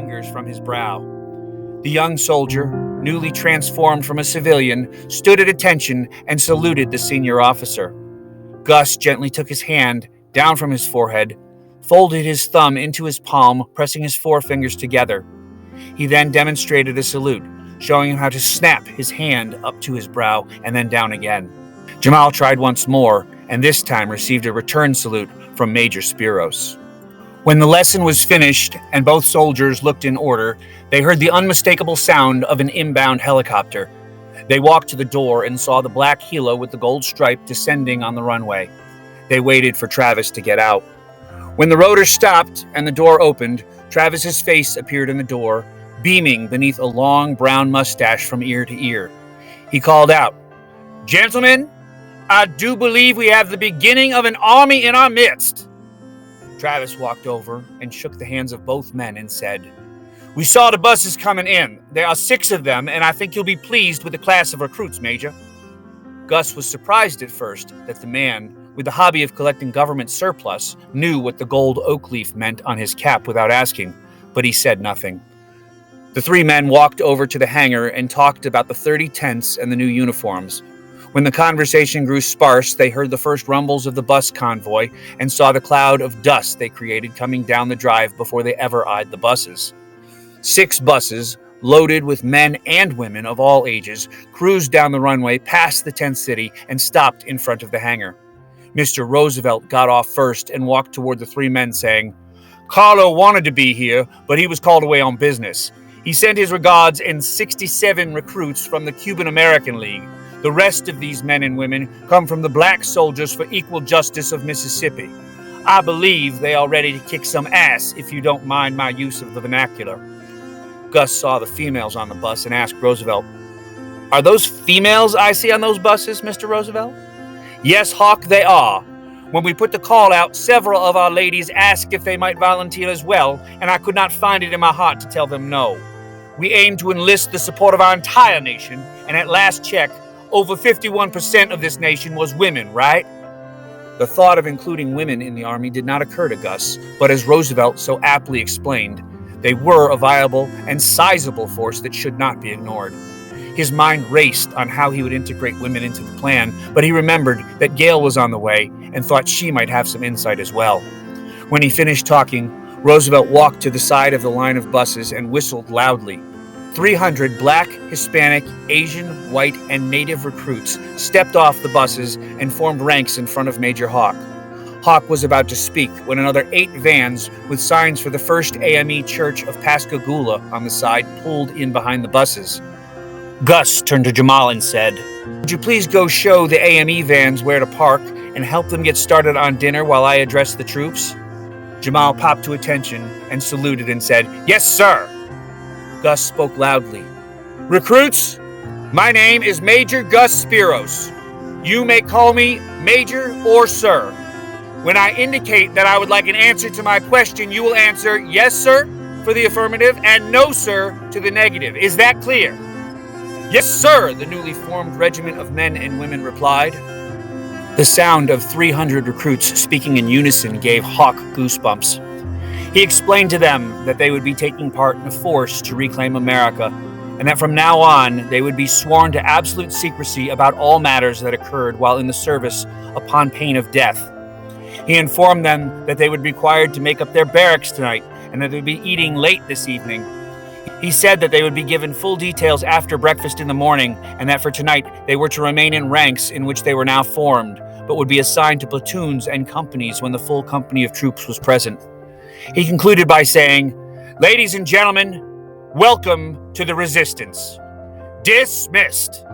fingers from his brow. The young soldier, newly transformed from a civilian, stood at attention and saluted the senior officer. Gus gently took his hand down from his forehead, folded his thumb into his palm, pressing his forefingers together. He then demonstrated a salute, showing him how to snap his hand up to his brow and then down again. Jamal tried once more, and this time received a return salute from Major Spiros. When the lesson was finished and both soldiers looked in order, they heard the unmistakable sound of an inbound helicopter. They walked to the door and saw the black helo with the gold stripe descending on the runway. They waited for Travis to get out. When the rotor stopped and the door opened, Travis's face appeared in the door, beaming beneath a long brown mustache from ear to ear. He called out, "Gentlemen, I do believe we have the beginning of an army in our midst." Travis walked over and shook the hands of both men and said, "We saw the buses coming in. There are 6 of them, and I think you'll be pleased with the class of recruits, Major." Gus was surprised at first that the man, with the hobby of collecting government surplus, knew what the gold oak leaf meant on his cap without asking, but he said nothing. The 3 men walked over to the hangar and talked about the 30 tents and the new uniforms. When the conversation grew sparse, they heard the first rumbles of the bus convoy and saw the cloud of dust they created coming down the drive before they ever eyed the buses. 6 buses, loaded with men and women of all ages, cruised down the runway past the tent city and stopped in front of the hangar. Mr. Roosevelt got off first and walked toward the 3 men, saying, "Carlo wanted to be here, but he was called away on business. He sent his regards and 67 recruits from the Cuban-American League. The rest of these men and women come from the Black Soldiers for Equal Justice of Mississippi. I believe they are ready to kick some ass, if you don't mind my use of the vernacular." Gus saw the females on the bus and asked Roosevelt, "Are those females I see on those buses, Mr. Roosevelt?" "Yes, Hawk, they are. When we put the call out, several of our ladies asked if they might volunteer as well, and I could not find it in my heart to tell them no. We aim to enlist the support of our entire nation, and at last check, over 51% of this nation was women, right?" The thought of including women in the Army did not occur to Gus, but as Roosevelt so aptly explained, they were a viable and sizable force that should not be ignored. His mind raced on how he would integrate women into the plan, but he remembered that Gail was on the way and thought she might have some insight as well. When he finished talking, Roosevelt walked to the side of the line of buses and whistled loudly. 300 black, Hispanic, Asian, white, and native recruits stepped off the buses and formed ranks in front of Major Hawk. Hawk was about to speak when another 8 vans with signs for the First AME Church of Pascagoula on the side pulled in behind the buses. Gus turned to Jamal and said, "Would you please go show the AME vans where to park and help them get started on dinner while I address the troops?" Jamal popped to attention and saluted and said, "Yes, sir." Gus spoke loudly. "Recruits, my name is Major Gus Spiros. You may call me Major or Sir. When I indicate that I would like an answer to my question, you will answer yes, sir, for the affirmative, and no, sir, to the negative. Is that clear?" "Yes, sir," the newly formed regiment of men and women replied. The sound of 300 recruits speaking in unison gave Hawk goosebumps. He explained to them that they would be taking part in a force to reclaim America, and that from now on they would be sworn to absolute secrecy about all matters that occurred while in the service upon pain of death. He informed them that they would be required to make up their barracks tonight and that they would be eating late this evening. He said that they would be given full details after breakfast in the morning, and that for tonight they were to remain in ranks in which they were now formed, but would be assigned to platoons and companies when the full company of troops was present. He concluded by saying, "Ladies and gentlemen, welcome to the resistance. Dismissed."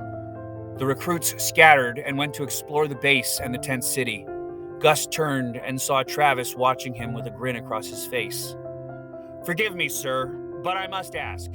The recruits scattered and went to explore the base and the tent city. Gus turned and saw Travis watching him with a grin across his face. "Forgive me, sir, but I must ask,